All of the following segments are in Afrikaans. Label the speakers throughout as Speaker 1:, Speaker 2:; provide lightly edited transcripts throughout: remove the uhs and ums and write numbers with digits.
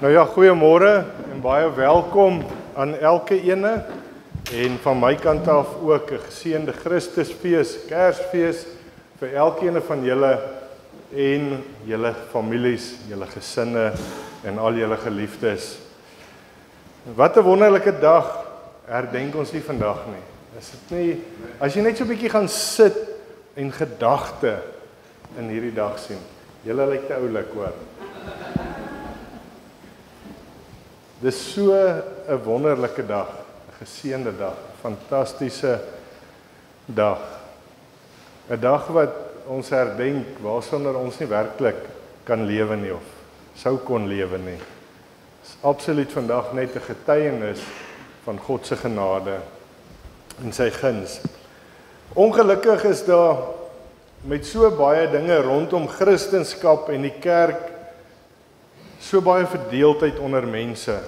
Speaker 1: Nou ja, goeiemôre en baie welkom aan elke ene en van my kant af ook 'n geseënde Christusfees, Kersfees vir elkeen van julle en julle families, julle gesinne en al julle geliefdes. Wat 'n wonderlike dag herdenk ons nie vandag nie. Is dit nie as jy net so 'n bietjie gaan sit en gedagte in hierdie dag sien. Julle lyk te oulik hoor. Dis so 'n wonderlike dag, 'n geseënde dag, 'n fantastiese dag. 'n Dag wat ons herdenk waarsonder ons nie werklik kan lewe nie of sou kon lewe nie. Dis absoluut vandag net 'n getuienis van God se genade en sy guns. Ongelukkig is daar met so baie dinge rondom Christendom en die kerk so baie verdeeldheid onder mense.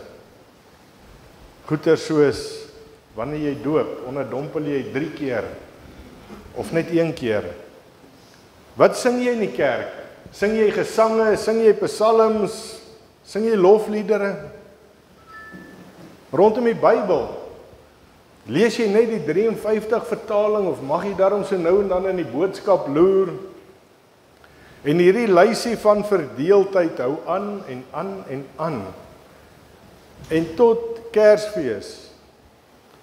Speaker 1: Goeie soos wanneer jy doop, onderdompel jy 3 keer of net 1 keer. Wat sing jy in die kerk? Sing jy gesange, sing jy psalms, sing jy lofliedere? Rondom die Bybel, lees jy net die 53 vertaling of mag jy daarom so nou en dan in die boodskap loer? En hierdie lysie van verdeeldheid hou aan en aan en aan. En tot Kersfees,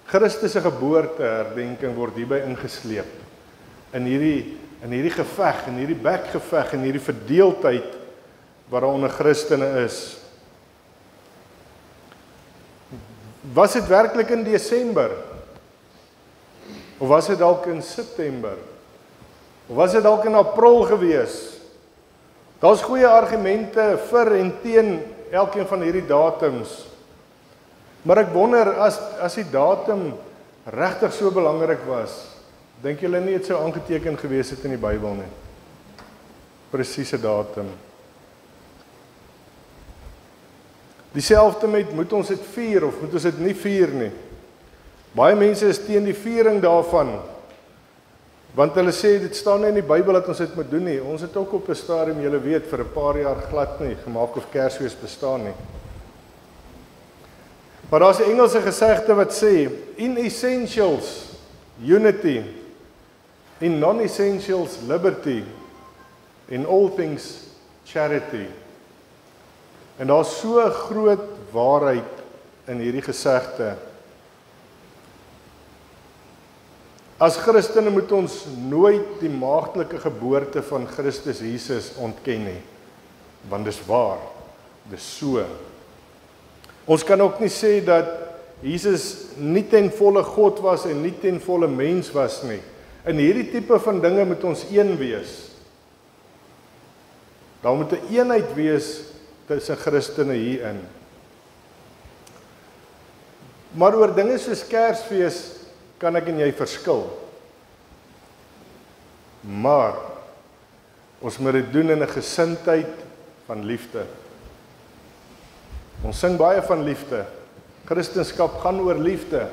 Speaker 1: Christus se geboorte herdenking word hierby ingesleep. In hierdie geveg, in hierdie bekgeveg, in hierdie verdeeldheid wat daar onder Christene is. Was dit werklik in Desember? Of was dit dalk in September? Of was dit dalk in April gewees? Daar's goeie argumente vir en teen elkeen van hierdie datums. Maar ek wonder as die datum regtig so belangrik was, dink julle nie dit sou aangeteken gewees het in die Bybel nie? Presiese datum. Dieselfde met moet ons dit vier of moet ons dit nie vier nie? Baie mense is teen die viering daarvan. Want hulle sê dit staan nie in die Bybel dat ons dit moet doen nie. Ons het ook op 'n stadium, julle weet, vir 'n paar jaar glad nie gemaak of Kersfees bestaan nie. Maar daar's 'n Engelse gesegde wat sê, in essentials unity, in non-essentials liberty, in all things charity. En daar's so groot waarheid in hierdie gesegde. As Christene moet ons nooit die maagdelike geboorte van Christus Jesus ontken nie, want dis waar, dis so. Ons kan ook nie sê dat Jesus nie ten volle God was en nie ten volle mens was nie. In hierdie tipe van dinge moet ons een wees. Daar moet 'n eenheid wees tussen Christene hierin. Maar oor dinge soos Kersfees kan ek en jy verskil. Maar ons moet dit doen in 'n gesindheid van liefde. Ons sing baie van liefde. Christendom gaan oor liefde.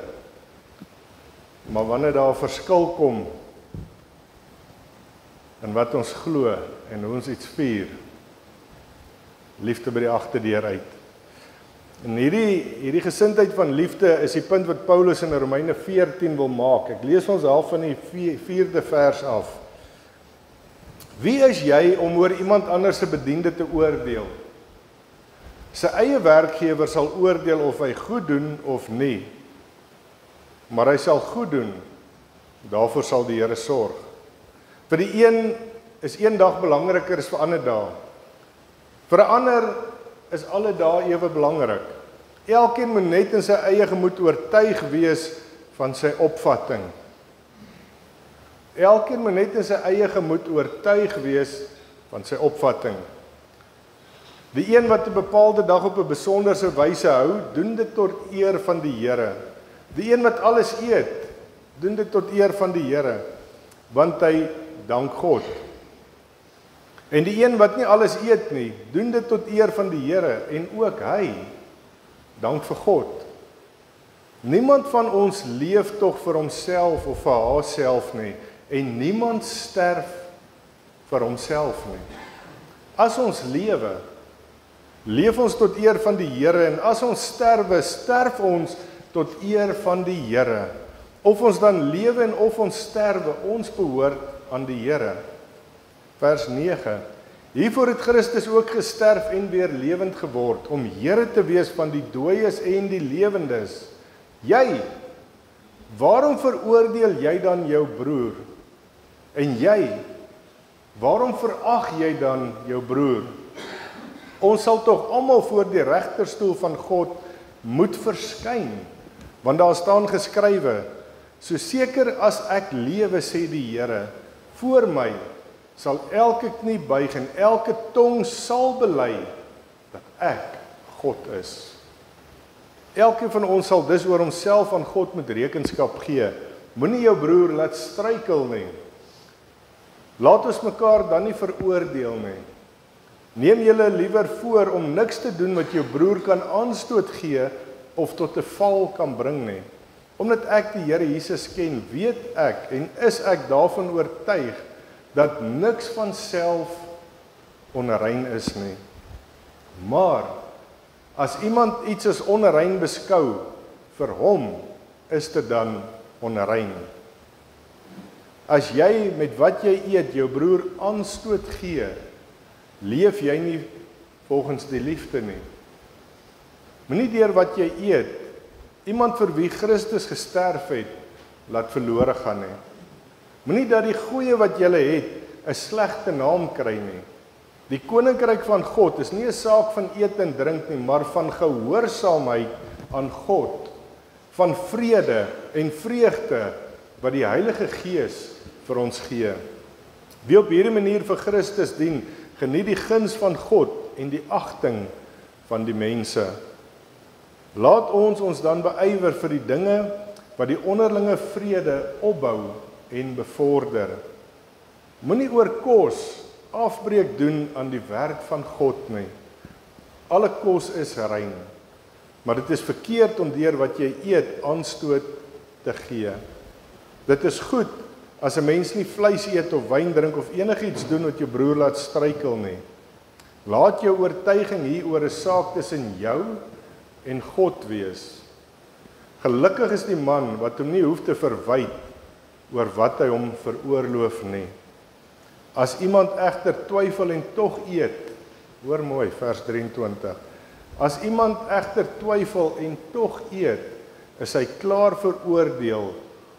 Speaker 1: Maar wanneer daar 'n verskil kom in wat ons glo en hoe ons iets vier, liefde by die agterdeur uit. En hierdie gesindheid van liefde is die punt wat Paulus in Romeine 14 wil maak. Ek lees ons half van die 4de vers af. Wie is jy om oor iemand anders se bediende te oordeel? Sy eie werkgewer sal oordeel of hy goed doen of nie. Maar hy sal goed doen. Daarvoor sal die Here sorg. Vir die een is een dag belangriker as vir ander dae. Vir 'n ander is alle dae ewe belangrik. Elkeen moet net in sy eie gemoed oortuig wees van sy opvatting. Elkeen moet net in sy eie gemoed oortuig wees van sy opvatting. Die een wat 'n bepaalde dag op 'n besonderse wyse hou, doen dit tot eer van die Here. Die een wat alles eet, doen dit tot eer van die Here, want hy dank God. En die een wat nie alles eet nie, doen dit tot eer van die Here en ook hy dank vir God. Niemand van ons leef tog vir homself of vir haarself nie en niemand sterf vir homself nie. As ons lewe, Leef ons tot eer van die Here en as ons sterwe, sterf ons tot eer van die Here. Of ons dan lewe en of ons sterwe, ons behoort aan die Here. Vers 9. Hiervoor het Christus ook gesterf en weer lewend geword, om Here te wees van die dooies en die lewendes. Jy, waarom veroordeel jy dan jou broer? En jy, waarom verag jy dan jou broer? Ons sal tog almal voor die regterstoel van God moet verskyn, want daar staan geskrywe, so seker as ek lewe, sê die Here, voor my sal elke knie buig en elke tong sal bely dat ek God is. Elke van ons sal dus oor homself aan God met rekenskap gee. Moenie jou broer laat struikel nie. Laat ons mekaar dan nie veroordeel nie. Neem julle liewer voor om niks te doen wat jou broer kan aanstoot gee of tot 'n val kan bring nie. Omdat ek die Here Jesus ken, weet ek en is ek daarvan oortuig dat niks van self onrein is nie. Maar as iemand iets as onrein beskou, vir hom is dit dan onrein. As jy met wat jy eet jou broer aanstoot gee, leef jy nie volgens die liefde nie. Moenie deur wat jy eet, iemand vir wie Christus gesterf het, laat verlore gaan nie. Moenie dat die goeie wat jy het, 'n slegte naam kry nie. Die koninkryk van God is nie 'n saak van eet en drink nie, maar van gehoorsaamheid aan God, van vrede en vreugde wat die Heilige Gees vir ons gee. Wie op hierdie manier vir Christus dien, geniet die guns van God en die agting van die mense. Laat ons dan beywer vir die dinge wat die onderlinge vrede opbou en bevorder. Moenie oor kos afbreek doen aan die werk van God nie. Alle kos is rein, maar dit is verkeerd om deur wat jy eet aanstoot te gee. Dit is goed as 'n mens nie vleis eet of wyn drink of enigiets doen wat jou broer laat struikel nie. Laat jou oortuiging hieroor 'n saak tussen jou en God wees. Gelukkig is die man wat hom nie hoef te verwyd oor wat hy hom veroorloof nie. As iemand egter twyfel en tog eet, hoor mooi, vers 23. As iemand egter twyfel en tog eet, is hy klaar veroordeel,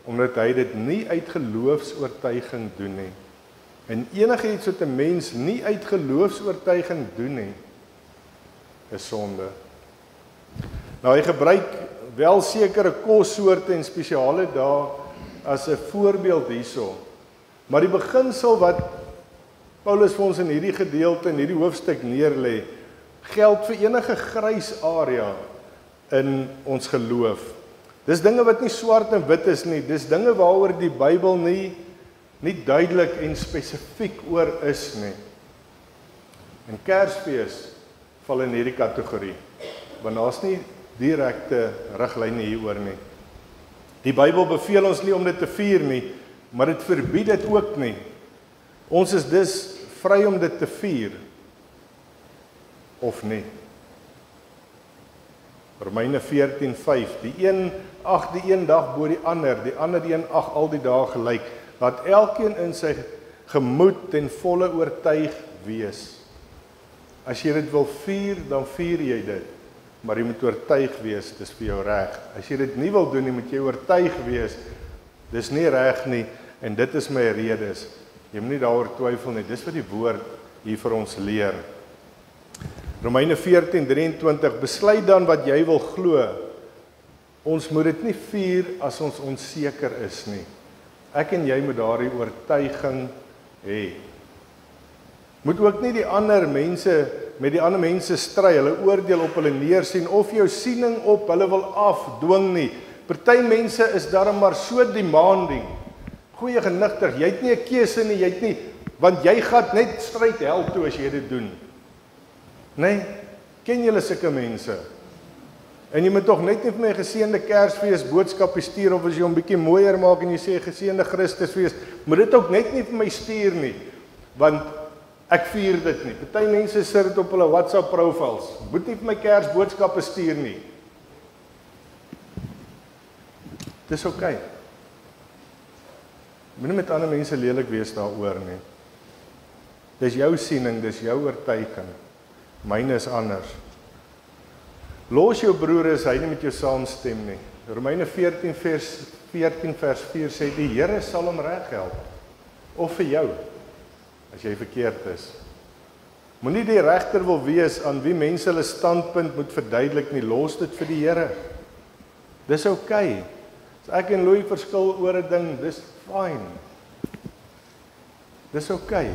Speaker 1: omdat hy dit nie uit geloofsoortuiging doen nie. En enigiets wat 'n mens nie uit geloofsoortuiging doen nie, is sonde. Nou hy gebruik wel sekere kossoorte en spesiale dae as 'n voorbeeld hierso. Maar die beginsel wat Paulus vir ons in hierdie gedeelte en hierdie hoofstuk neerlê, geld vir enige grys area in ons geloof. Dis dinge wat nie swart en wit is nie, dis dinge waaroor die Bybel nie duidelik en spesifiek oor is nie. En Kersfees val in hierdie kategorie, want daar's nie direkte riglyne hieroor nie. Die Bybel beveel ons nie om dit te vier nie, maar dit verbied dit ook nie. Ons is dus vry om dit te vier, of nie. Romeine 14:5, die een ag die een dag bo die ander een ag al die dae gelyk. Laat elkeen in sy gemoed ten volle oortuig wees. As jy dit wil vier, dan vier jy dit. Maar jy moet oortuig wees, dis vir jou reg. As jy dit nie wil doen nie, moet jy oortuig wees, dis nie reg nie, en dit is my redes. Jy moet nie daaroor twyfel nie, dis wat die woord hier vir ons leer. Romeine 14:23, besluit dan wat jy wil glo. Ons moet dit nie vier as ons onseker is nie. Ek en jy moet daardie oortuiging hê. Moet ook nie die ander mense met die ander mense stry, hulle oordeel op hulle neersien of jou siening op hulle wil afdwing nie. Party mense is darm maar so demanding. Goeie genigtig, jy het nie 'n keuse nie, jy het nie, want jy gaan net stryd hel toe as jy dit doen. Nee, ken julle sulke mense? En jy moet tog net nie vir my geseënde Kersfees boodskap stuur of as jy hom bietjie mooier maak en jy sê geseënde Christusfees, moet dit ook net nie vir my stuur nie, want Ek vier dit nie. Party mense sit dit op hulle WhatsApp profiles. Moet nie vir my Kersboodskappe stuur nie. Dis oukei. Moenie met ander mense lelik wees daaroor nie. Dis jou siening, dis jou oortuiging. Myne is anders. Los jou broer as hy nie met jou saamstem nie. Romeine 14 vers 4 sê die Here sal hom reghelp. Of vir jou, as jy verkeerd is. Moenie die regter wil wees aan wie mense hulle standpunt moet verduidelik nie, los dit vir die Here. Dis oukei. As ek en Louis verskil oor 'n ding, dis fine. Dis oukei.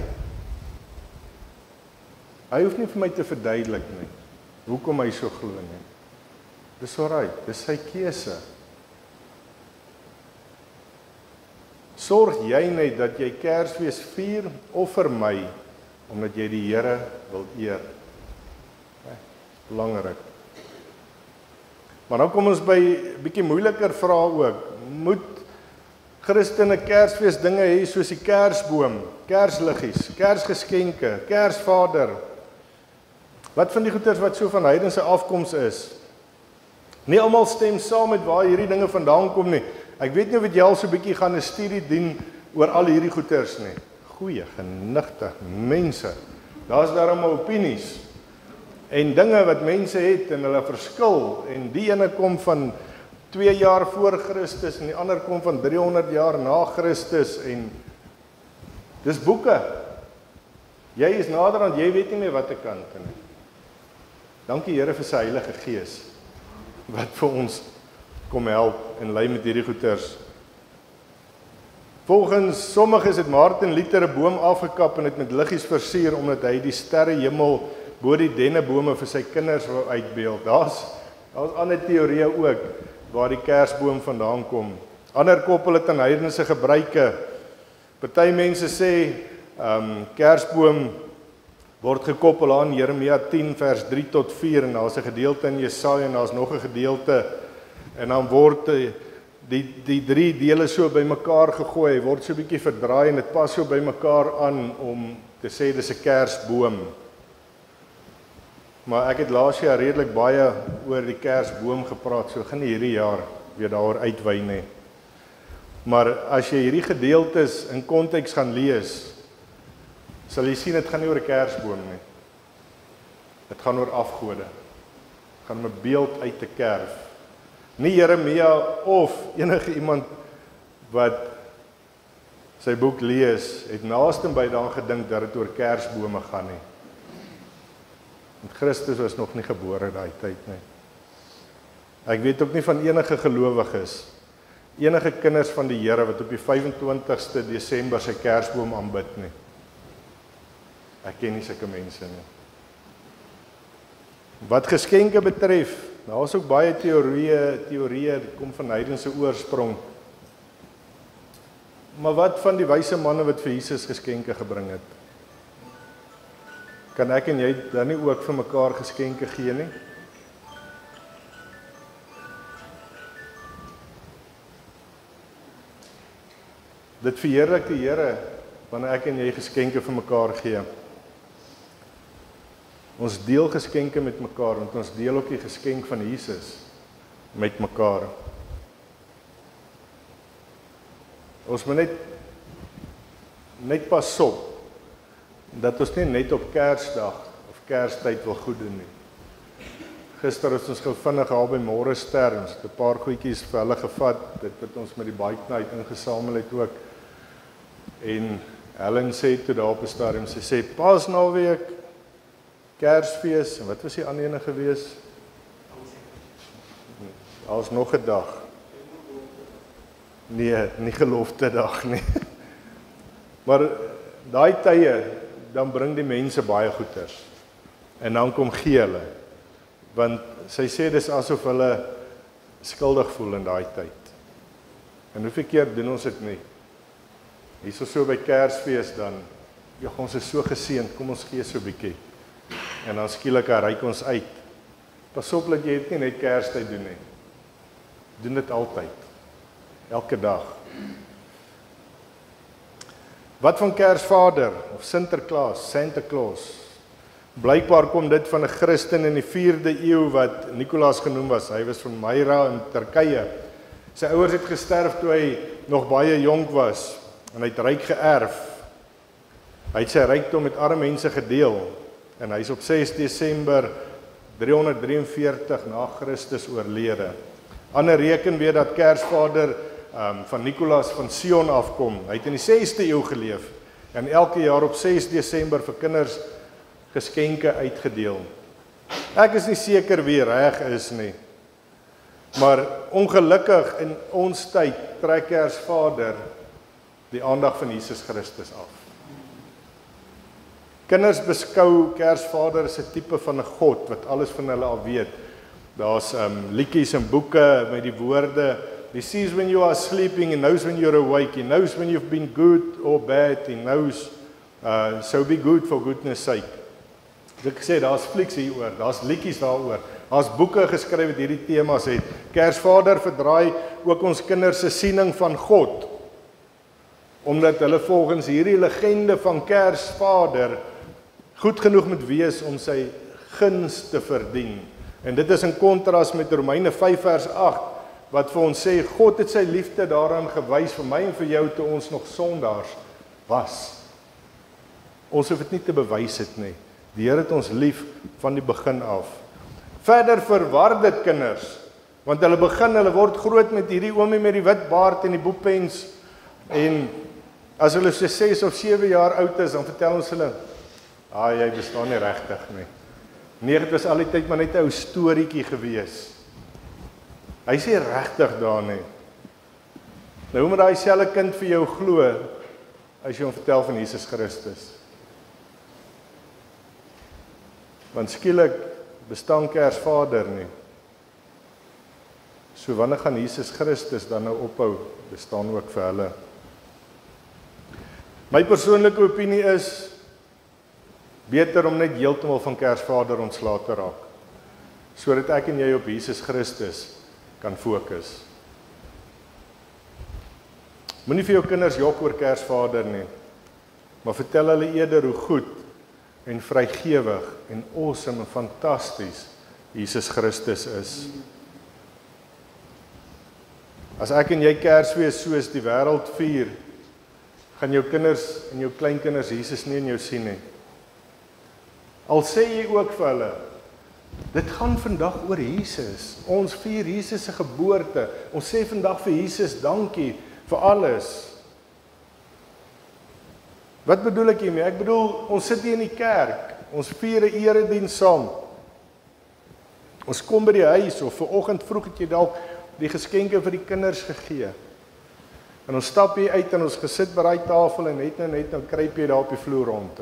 Speaker 1: Hy hoef nie vir my te verduidelik nie, hoekom hy so glo nie. Dis alright, dis sy keuse. Sorg jy net dat jy Kersfees vier of vermy, omdat jy die Here wil eer. Belangrik. Maar nou kom ons by 'n bietjie moeiliker vrae ook. Moet Christene Kersfees dinge hê soos die Kersboom, Kersliggies, Kersgeskenke, Kersvader? Wat van die goeders wat so van heidense afkoms is? Nie almal stem saam met waar hierdie dinge vandaan kom nie. Ek weet nie of jy al so 'n bietjie gaan 'n studie doen oor al hierdie goeders nie. Goeie, genigte mense. Daar's darem opinies en dinge wat mense het en hulle verskil en die ene kom van 2 jaar voor Christus en die ander kom van 300 jaar na Christus en dis boeke. Jy is nader aan jy weet nie meer wat te kant nie. Dankie Here vir sy Heilige Gees wat vir ons kom help en lei met hierdie goeters. Volgens sommiges het Martin Luther 'n boom afgekap en dit met liggies versier omdat hy die sterrehemel bo die dennebome vir sy kinders wou uitbeeld. Daar's ander teorieë ook waar die Kersboom vandaan kom. Ander koppel dit aan heidense gebruike. Party mense sê Kersboom word gekoppel aan Jeremia 10 vers 3 tot 4 en daar's 'n gedeelte in Jesaja en daar's nog 'n gedeelte en dan word die 3 dele so bymekaar gegooi, word so 'n bietjie verdraai en dit pas so bymekaar aan om te sê dis 'n Kersboom. Maar ek het laas jaar redelik baie oor die Kersboom gepraat, so gaan nie hierdie jaar weer daaroor uitwy nie. Maar as jy hierdie gedeeltes in konteks gaan lees, sal jy sien dit gaan nie oor 'n Kersboom nie. Dit gaan oor afgode. Dit gaan om 'n beeld uit te kerf. Nie Jeremia of enige iemand wat sy boek lees, het naaste by daaraan gedink dat dit oor Kersbome gaan nie. Want Christus was nog nie gebore daai tyd nie. Ek weet ook nie van enige gelowiges, enige kinders van die Here wat op die 25ste Desember sy Kersboom aanbid nie. Ek ken nie sulke mense nie. Wat geskenke betref, daar is ook baie teorieë kom van heidense oorsprong. Maar wat van die wyse manne wat vir Jesus geskenke gebring het? Kan ek en jy dan nie ook vir mekaar geskenke gee nie? Dit verheerlik die Here wanneer ek en jy geskenke vir mekaar gee. Ons deel geskenke met mekaar, want ons deel ook die geskenk van Jesus met mekaar. Ons moet net pas op dat ons nie net op Kersdag of Kerstyd wil goed doen nie. Gister het ons gou vinnig daar by Morgenster, ons het 'n paar goedjies vir hulle gevat, dit wat ons met die bike night ingesamel het ook. En Helen sê toe daar op 'n stadium, sy sê Paasnaweek, Kersfees, en wat was die ander ene gewees? Daar's nog 'n dag. Nee, nie gelofte dag nie. Maar daai tye, dan bring die mense baie goeders. En dan kom gee hulle. Want sy sê dis asof hulle skuldig voel in daai tyd. En hoeveel keer doen ons dit nie? Hier is so by Kersfees dan, ja, ons is so geseënd, kom ons gee so 'n bietjie. En dan skielik ryk ons uit. Pas op dat jy dit nie net Kerstyd doen nie. Doen dit altyd. Elke dag. Wat van Kersvader of Sinterklaas, Santa Claus? Blykbaar kom dit van 'n Christen in die 4de eeu wat Nicolaas genoem was. Hy was van Myra in Turkye. Sy ouers het gesterf toe hy nog baie jonk was en hy het ryk geërf. Hy het sy rykdom met arme mense gedeel en hy is op 6 Desember 343 na Christus oorlede. Ander reken weer dat Kersvader van Nicolaas van Sion afkom. Hy het in die 6de eeu geleef en elke jaar op 6 Desember vir kinders geskenke uitgedeel. Ek is nie seker wie reg is nie. Maar ongelukkig in ons tyd trek Kersvader die aandag van Jesus Christus af. Kinders beskou Kersvader as 'n tipe van 'n God wat alles van hulle al weet. Daar's liedjies en boeke met die woorde: He sees when you are sleeping, He knows when you're awake, He knows when you've been good or bad, He knows, so be good for goodness sake. As ek sê, daar's flieks hieroor, daar's liedjies daaroor, daar's boeke geskryf wat hierdie temas het. Kersvader verdraai ook ons kinders se siening van God, omdat hulle volgens hierdie legende van Kersvader goed genoeg moet wees om sy guns te verdien. En dit is in kontras met Romeine 5 vers 8, wat vir ons sê, God het sy liefde daaraan gewys vir my en vir jou toe ons nog sondaars was. Ons hoef dit nie te bewys het nie. Die Here het ons lief van die begin af. Verder verwar dit kinders, want hulle word groot met hierdie oomie met die wit baard en die boepens, en as hulle so 6 of 7 jaar oud is, dan vertel ons hulle, jy bestaan nie regtig nie. Nee, dit was al die tyd maar net 'n ou storieetjie gewees. Hy sê regtig daar nie. Nou hoe moet daai selfe kind vir jou glo as jy hom vertel van Jesus Christus? Want skielik bestaan Kersvader nie. So wanneer gaan Jesus Christus dan nou ophou bestaan ook vir hulle? My persoonlike opinie is beter om net heeltemal van Kersvader ontslae te raak, sodat ek en jy op Jesus Christus kan fokus. Moenie vir jou kinders jok oor Kersvader nie, maar vertel hulle eerder hoe goed en vrygewig en awesome en fantasties Jesus Christus is. As ek en jy Kersfees soos die wêreld vier, gaan jou kinders en jou kleinkinders Jesus nie in jou sien nie. Al sê jy ook vir hulle, dit gaan vandag oor Jesus. Ons vier Jesus se geboorte. Ons sê vandag vir Jesus dankie vir alles. Wat bedoel ek hiermee? Ek bedoel, ons sit hier in die kerk. Ons vier 'n erediens saam. Ons kom by die huis of vanoggend vroeg het jy dalk die geskenke vir die kinders gegee. En ons stap hier uit en ons gesit by daai tafel en net nou kruip jy daar op die vloer rond.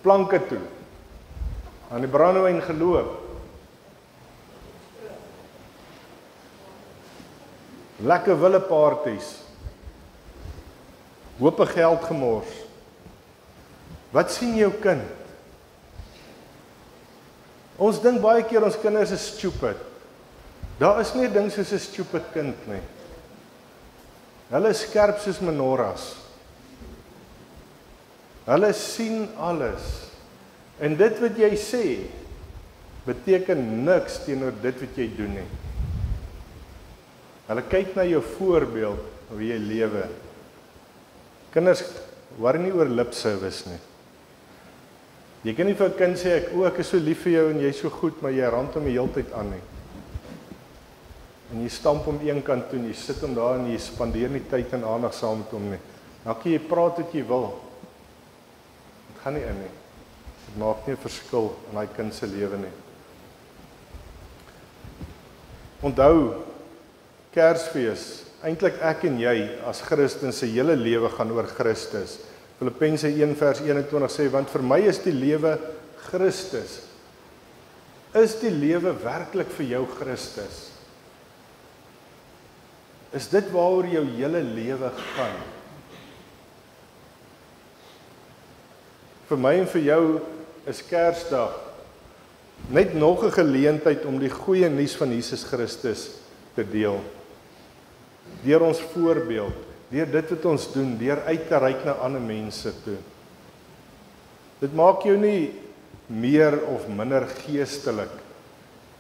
Speaker 1: Planke toe. Aan die brandewyn geloop. Lekker willeparties. Hoope geld gemors. Wat sien jou kind? Ons dink baie keer ons kinders is stupid. Daar is nie 'n ding soos 'n stupid kind nie. Hulle is skerp soos menorahs. Hulle sien alles. En dit wat jy sê, beteken niks teenoor dit wat jy doen nie. Hulle kyk na jou voorbeeld, hoe jy lewe. Kinders, worry nie oor lip service nie. Jy kan nie vir 'n kind sê, ek is so lief vir jou en jy's so goed, maar jy rand hom die hele tyd aan nie. En jy stamp hom een kant toe en jy sit hom daar en jy spandeer nie tyd en aandag saam met hom nie. Nou kan jy praat wat jy wil. Dit gaan nie in nie. Dit maak nie 'n verskil in daai kind se lewe nie. Onthou, Kersfees, eintlik ek en jy as Christen se hele lewe gaan oor Christus. Filippense 1 vers 21 sê, want vir my is die lewe Christus. Is die lewe werklik vir jou Christus? Is dit waaroor jou hele lewe gaan? Vir my en vir jou is Kersdag net nog 'n geleentheid om die goeie nuus van Jesus Christus te deel. Deur ons voorbeeld, deur dit wat ons doen, deur uit te reik na ander mense toe. Dit maak jou nie meer of minder geestelik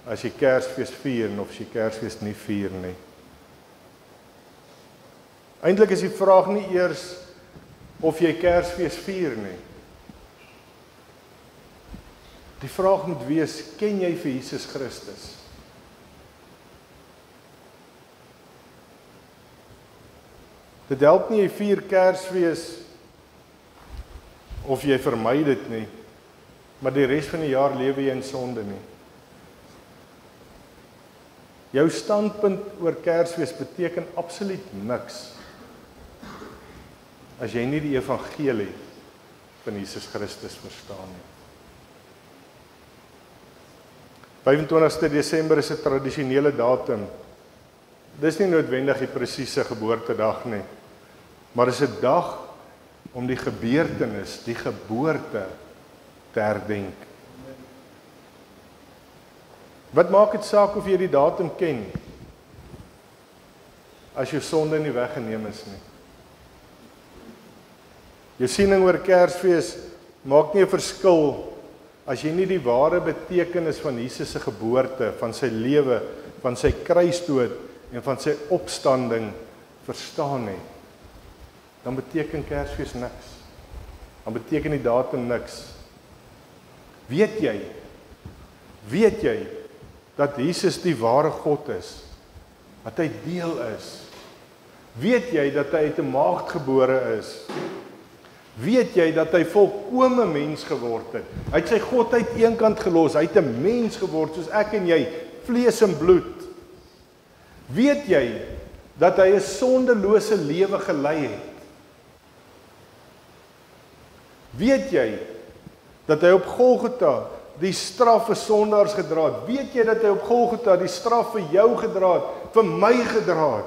Speaker 1: as jy Kersfees vier of as jy Kersfees nie vier nie. Eintlik is die vraag nie eers of jy Kersfees vier nie. Die vraag moet wees, ken jy vir Jesus Christus? Dit help nie jy vier Kersfees of jy vermy dit nie, maar die res van die jaar lewe jy in sonde nie. Jou standpunt oor Kersfees beteken absoluut niks as jy nie die evangelie van Jesus Christus verstaan nie. 25 Desember is 'n tradisionele datum. Dis nie noodwendig die presiese geboortedag nie, maar is 'n dag om die gebeurtenis, die geboorte te herdenk. Wat maak dit saak of jy die datum ken as jou sonde nie weggeneem is nie? Jou siening oor Kersfees maak nie 'n verskil as jy nie die ware betekenis van Jesus se geboorte, van sy lewe, van sy kruisdood en van sy opstanding verstaan nie. Dan beteken Kersfees niks. Dan beteken die datum niks. Weet jy dat Jesus die ware God is, dat hy deel is? Weet jy dat hy uit 'n maagd gebore is? Weet jy dat hy volkome mens geword het? Hy het sy godheid eenkant gelos, hy het 'n mens geword soos ek en jy, vlees en bloed. Weet jy dat hy 'n sondelose lewe gelei het? Weet jy dat hy op Golgotha die straf vir sondaars gedra het? Weet jy dat hy op Golgotha die straf vir jou gedra het, vir my gedra het?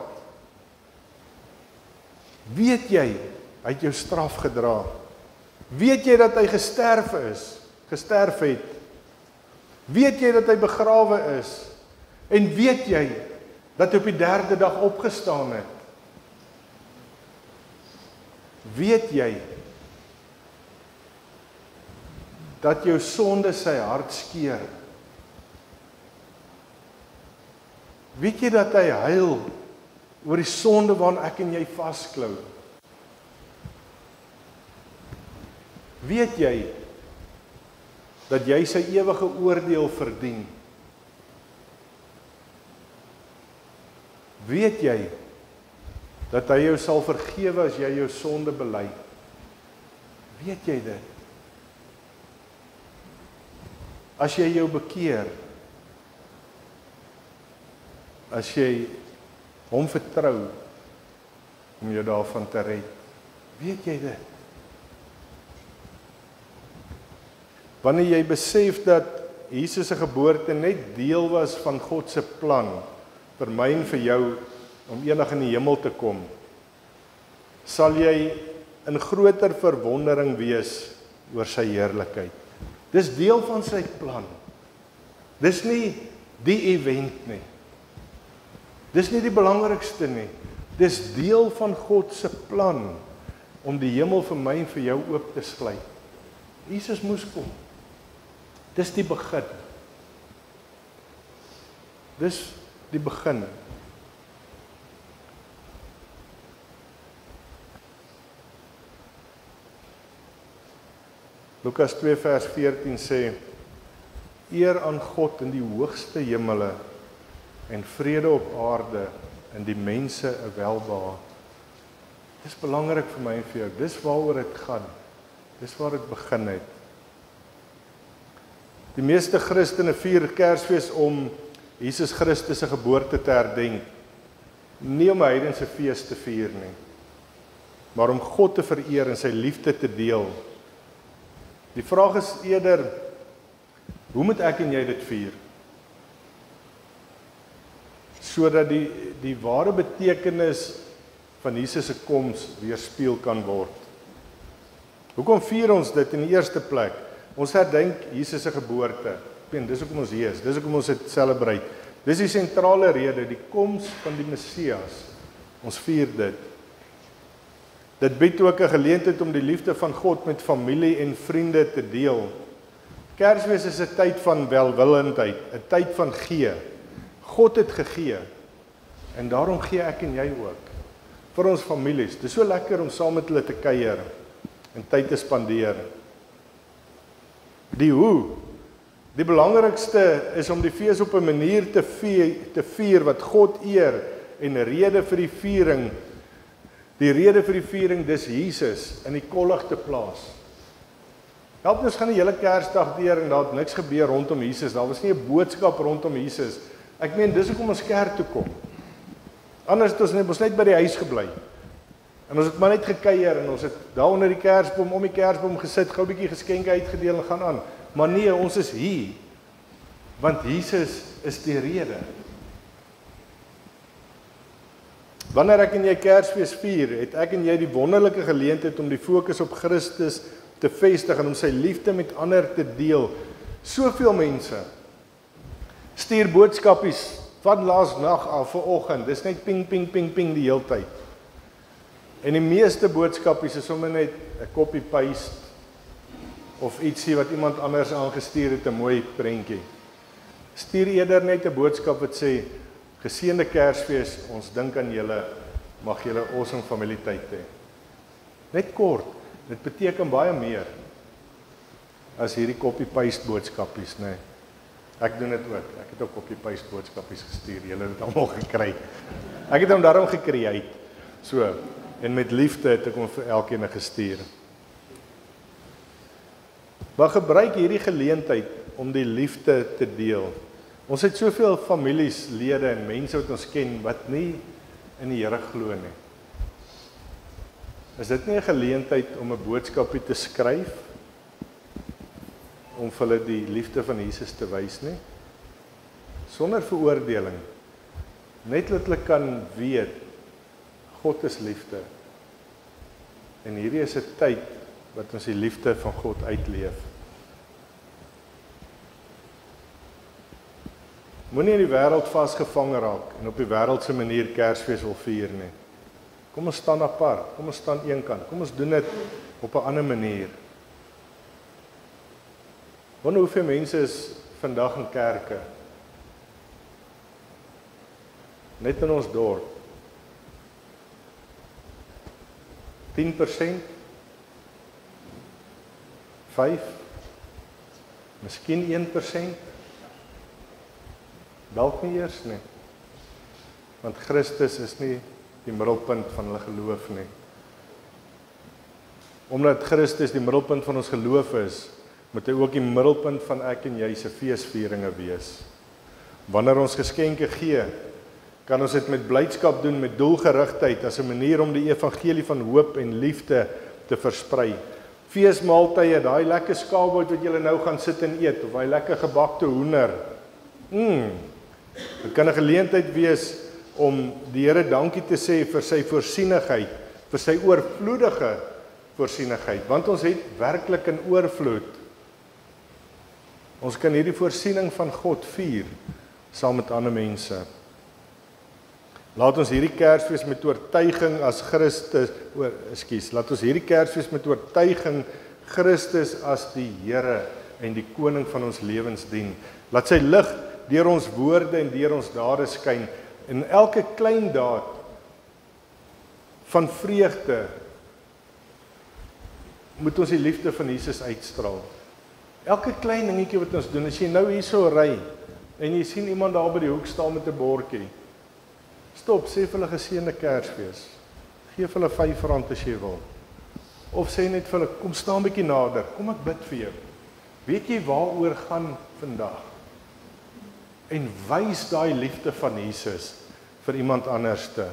Speaker 1: Weet jy, hy het jou straf gedra? Weet jy dat hy gesterf het? Weet jy dat hy begrawe is? En weet jy dat hy op die 3de dag opgestaan het? Weet jy dat jou sonde sy hart skeer? Weet jy dat hy huil oor die sonde waaraan ek en jy vasklou? Weet jy dat jy sy ewige oordeel verdien? Weet jy dat hy jou sal vergewe as jy jou sonde bely? Weet jy dit? As jy jou bekeer, as jy hom vertrou om jou daarvan te red, weet jy dit? Wanneer jy besef dat Jesus se geboorte net deel was van God se plan vir my en vir jou om eendag in die hemel te kom, sal jy in groter verwondering wees oor sy heerlikheid. Dis deel van sy plan. Dis nie die event nie. Dis nie die belangrikste nie. Dis deel van God se plan om die hemel vir my en vir jou oop te sluit. Jesus moes kom. Dis die begin. Dis die begin. Lukas 2 vers 14 sê: Eer aan God in die hoogste hemele en vrede op aarde in die mense 'n welbehae. Dis belangrik vir my en vir jou. Dis waaroor dit gaan. Dis waar dit begin het. Die meeste Christene vier Kersfees om Jesus Christus se geboorte te herdenk. Nie om 'n heidense fees te vier nie, maar om God te vereer en sy liefde te deel. Die vraag is eerder, hoe moet ek en jy dit vier? Sodat die ware betekenis van Jesus se koms weerspieël kan word. Hoekom vier ons dit in die eerste plek? Ons herdenk Jesus se geboorte. Dis hoekom ons hier is. Dis hoekom ons dit celebrate. Dis die sentrale rede, die koms van die Messias. Ons vier dit. Dit bied ook 'n geleentheid om die liefde van God met familie en vriende te deel. Kersfees is 'n tyd van welwillendheid, 'n tyd van gee. God het gegee en daarom gee ek en jy ook vir ons families. Dit is so lekker om saam met hulle te kuier en tyd te spandeer. Die hoe. Die belangrikste is om die fees op 'n manier te vier wat God eer en 'n rede vir die viering. Die rede vir die viering dis Jesus in die kollig te plaas. Help ons gaan die hele Kersdag deur en daar het niks gebeur rondom Jesus. Daar was nie 'n boodskap rondom Jesus. Ek meen dis hoekom ons kerk toe kom. Anders het ons net by die huis gebly. En ons het maar net gekuier en ons het daar onder die kersboom om die kersboom gesit, gou 'n bietjie geskenke uitgedeel en gaan aan. Maar nee, ons is hier. Want Jesus is die rede. Wanneer ek en jy Kersfees vier, het ek en jy die wonderlike geleentheid om die fokus op Christus te vestig en om sy liefde met ander te deel. Soveel mense stuur boodskapies van laasnag af vir oggend. Dis net ping ping ping ping die hele tyd. En die meeste boodskapies is sommer net 'n copy paste of ietsie wat iemand anders aangestuur het, 'n mooi prentjie. Stuur eerder net 'n boodskap wat sê geseënde Kersfees, ons dink aan julle, mag julle awesome familietyd hê. Net kort, dit beteken baie meer as hierdie copy paste boodskapies, nee. Ek doen dit ook. Ek het ook copy paste boodskapies gestuur. Julle het dit almal gekry. Ek het hom daarom gecreate. So, en met liefde het ek hom vir elkeen gestuur. Maar gebruik hierdie geleentheid om die liefde te deel. Ons het soveel families, lede en mense wat ons ken wat nie in die Here glo nie. Is dit nie 'n geleentheid om 'n boodskapie te skryf om vir hulle die liefde van Jesus te wys nie? Sonder veroordeling. Net dat hulle kan weet God is liefde. En hierdie is 'n tyd wat ons die liefde van God uitleef. Moenie in die wêreld vasgevang raak en op die wêreldse manier Kersfees wil vier nie. Kom ons staan apart, kom ons staan eenkant, kom ons doen dit op 'n ander manier. Wonder hoeveel mense is vandag in kerke? Net in ons dorp. 10%? 5%? Miskien 1%? Dalk nie eers nie. Want Christus is nie die middelpunt van hulle geloof nie. Omdat Christus die middelpunt van ons geloof is, moet hy ook die middelpunt van ek en jy se feesvieringe wees. Wanneer ons geskenke gee, kan ons dit met blydskap doen, met doelgerigtheid, as 'n manier om die evangelie van hoop en liefde te versprei. Feesmaaltye, daai lekker skaapbout wat julle nou gaan sit en eet, of daai lekker gebakte hoender. Dit kan 'n geleentheid wees om die Here dankie te sê vir sy voorsienigheid, vir sy oorvloedige voorsienigheid, want ons het werklik in oorvloed. Ons kan hierdie voorsiening van God vier saam met ander mense. Laat ons hierdie Kersfees met oortuiging as Christus, laat ons hierdie Kersfees met oortuiging Christus as die Here en die koning van ons lewens dien. Laat sy lig deur ons woorde en deur ons dade skyn. En elke klein daad van vreugde moet ons die liefde van Jesus uitstraal. Elke klein dingetjie wat ons doen, as jy nou hierso ry en jy sien iemand daar by die hoek staan met 'n bordjie. Stop, sê vir hulle geseënde Kersfees. Geef hulle R5 as jy wil. Of sê net vir hulle, kom staan 'n bietjie nader, kom ek bid vir jou. Weet jy waaroor gaan vandag? En wys daai liefde van Jesus vir iemand anderste.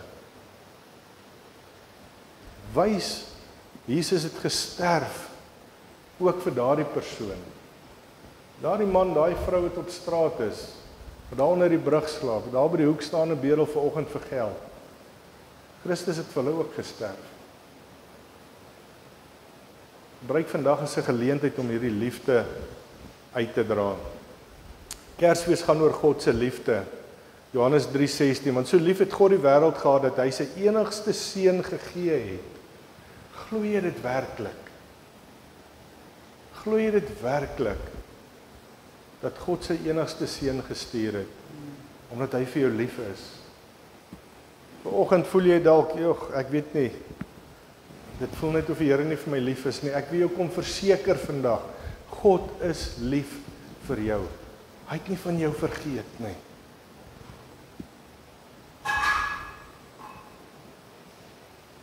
Speaker 1: Wys, Jesus het gesterf, ook vir daardie persoon. Daardie man, daai vrou wat op straat is, wat daar onder die brug slaap, daar by die hoek staan 'n bedel vanoggend vir geld. Christus het vir hulle ook gesterf. Gebruik vandag as 'n geleentheid om hierdie liefde uit te dra. Kersfees gaan oor God se liefde. Johannes 3:16, want so lief het God die wêreld gehad dat hy sy enigste seun gegee het, Glo jy dit werklik? Glo jy dit werklik dat God sy enigste seun gestuur het omdat hy vir jou lief is? Vanoggend voel jy dalk, ek weet nie. Dit voel net of die Here nie vir my lief is nie. Ek wil jou kom verseker vandag, God is lief vir jou. Hy het nie van jou vergeet nie.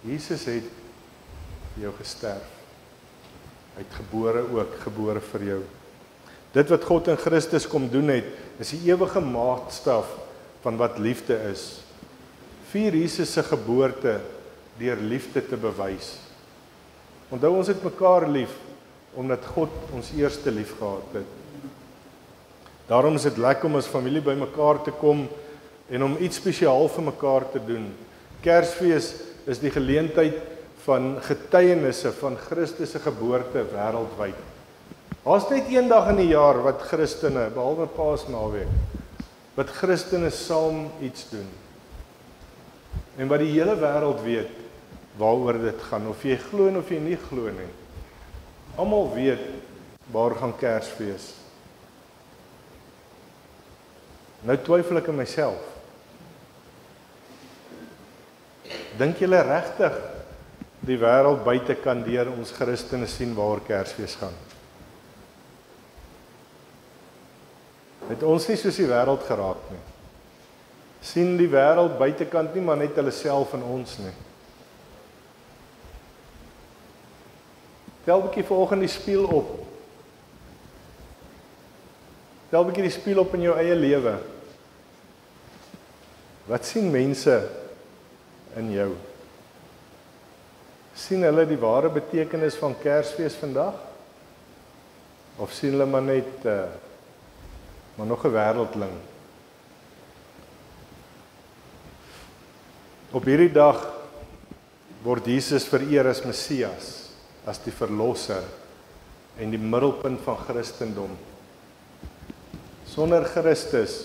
Speaker 1: Jesus het vir jou gesterf. Hy het gebore vir jou. Dit wat God in Christus kom doen het, is die ewige maatstaf van wat liefde is. Vier Jesus se geboorte deur liefde te bewys. Onthou, ons het mekaar lief omdat God ons eerste lief gehad het. Daarom is dit lekker om as familie by mekaar te kom en om iets spesiaal vir mekaar te doen. Kersfees is die geleentheid van getuienisse van Christus se geboorte wêreldwyd. Daar's net een dag in die jaar wat Christene, behalwe Paasnaweek, wat Christene saam iets doen. En wat die hele wêreld weet waaroor dit gaan, of jy glo of jy nie glo nie. Almal weet waar gaan Kersfees. Nou twyfel ek in myself. Dink julle regtig die wêreld buite kan deur ons Christene sien waar Kersfees gaan? Het ons nie soos die wêreld geraak nie. Sien die wêreld buitekant nie, maar net hulle self en ons nie. Tel 'n bietjie vanoggend die spieël op. Tel 'n bietjie die spieël op in jou eie lewe. Wat sien mense in jou? Sien hulle die ware betekenis van Kersfees vandag? Of sien hulle maar net maar nog 'n wêreldling? Op hierdie dag word Jesus vereer as Messias, as die verlosser en die middelpunt van Christendom. Sonder Christus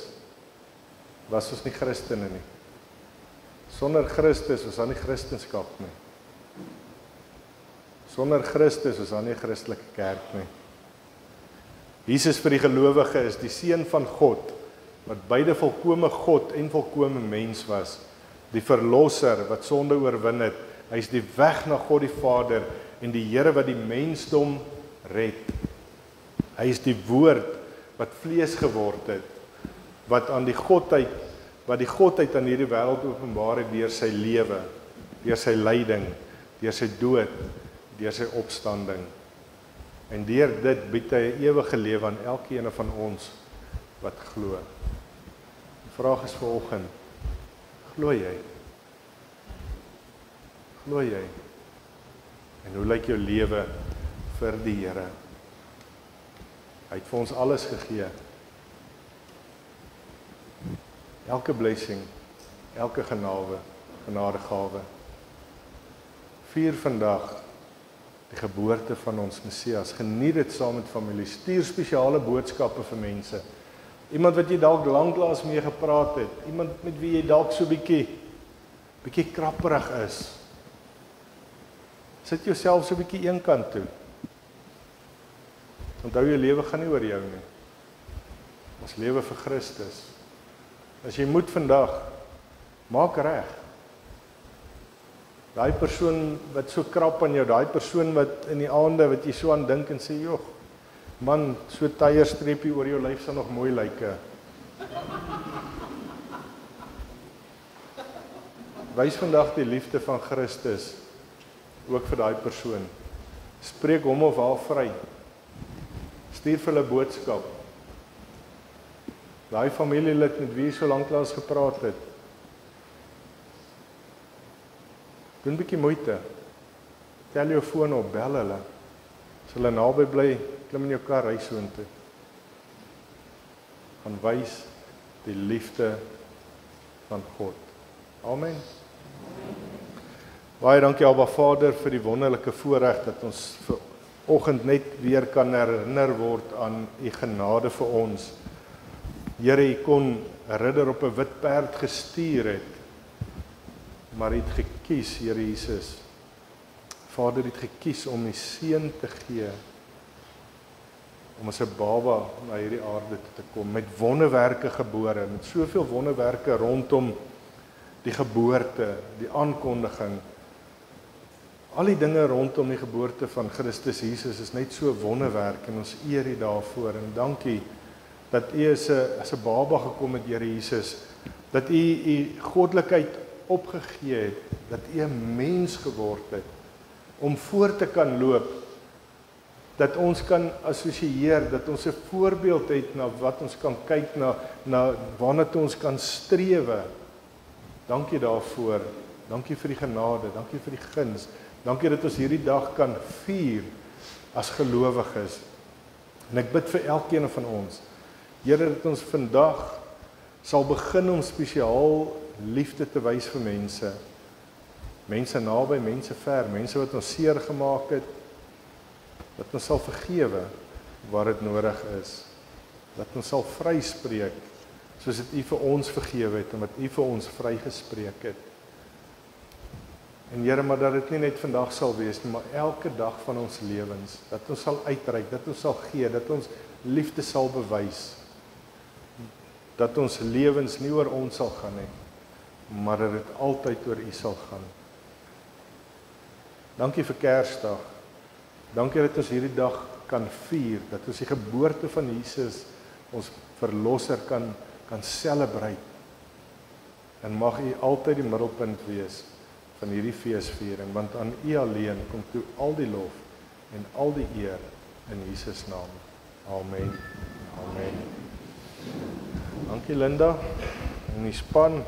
Speaker 1: was ons nie Christene nie. Sonder Christus was daar nie Christendom nie. Sonder Christus was daar nie 'n Christelike kerk nie. Jesus vir die gelowige is die seun van God, wat beide volkome God en volkome mens was. Die verlosser wat sonde oorwin het. Hy is die weg na God die Vader en die Here wat die mensdom red. Hy is die woord wat vlees geword het, wat die godheid aan hierdie wêreld openbaar het deur sy lewe, deur sy lyding, deur sy dood, deur sy opstanding. En deur dit bied hy 'n ewige lewe aan elkeen van ons wat glo. Die vraag is vanoggend, glo jy? Glo jy? En hoe lyk jou lewe vir die Here? Hy het vir ons alles gegee. Elke blessing, elke genadegawe. Vier vandag die geboorte van ons Messias. Geniet dit saam met familie. Stuur spesiale boodskappe vir mense. Iemand wat jy dalk lanklaas mee gepraat het, iemand met wie jy dalk so bietjie krapperig is. Sit jouself so bietjie eenkant toe. Onthou, jou lewe gaan nie oor jou nie. Ons lewe vir Christus. As jy moet vandag, maak reg. Daai persoon wat so krap aan jou, daai persoon wat in die aande wat jy so aan dink en sê, "Jog, man, so tyierstreepie oor jou lyf sal nog mooi lyk." Wys vandag die liefde van Christus ook vir daai persoon. Spreek hom of haar vry. Stuur vir hulle boodskap. Daai familielid met wie jy so lanklaas gepraat het. Doen 'n bietjie moeite. Tel jou foon op, bel hulle. As hulle naby bly, klim in jou kar ry soontoe. Gaan wys die liefde van God. Amen. Baie dankie Abba Vader vir die wonderlike voorreg dat ons vanoggend net weer kan herinner word aan u genade vir ons. Here, u kon 'n ridder op 'n wit perd gestuur het, maar u het gekies, Here Jesus, Vader het gekies om die seun te gee, om as 'n baba na hierdie aarde te kom, met wonderwerke gebore, met soveel wonderwerke rondom die geboorte, die aankondiging. Al die dinge rondom die geboorte van Christus Jesus is net so wonderwerk en ons eer U daarvoor en dankie dat U as 'n baba gekom het, Here Jesus, dat U goddelikheid opgegee het, dat U 'n mens geword het om voor te kan loop, dat ons kan assosieer, dat ons 'n voorbeeld het na wat ons kan kyk, na waarna toe ons kan strewe. Dankie daarvoor. Dankie vir die genade, dankie vir die guns. Dankie dat ons hierdie dag kan vier as gelowiges. En ek bid vir elkeen van ons, Here, dat ons vandag sal begin om spesiaal liefde te wys vir mense. Mense naby, mense ver, mense wat ons seer gemaak het, dat ons sal vergewe waar dit nodig is. Dat ons sal vryspreek, soos dit U vir ons vergewe het, en wat U vir ons vrygespreek het. En Here, maar dat dit nie net vandag sal wees nie, maar elke dag van ons lewens, dat ons sal uitreik, dat ons sal gee, dat ons liefde sal bewys, dat ons lewens nie oor ons sal gaan nie, maar dat dit altyd oor U sal gaan. Dankie vir Kersdag. Dankie dat ons hierdie dag kan vier, dat ons die geboorte van Jesus, ons verlosser, kan celebrate. En mag U altyd die middelpunt wees van hierdie feesviering, want aan U alleen kom toe al die lof en al die eer in Jesus naam. Amen. Amen. Dankie Linda en die span.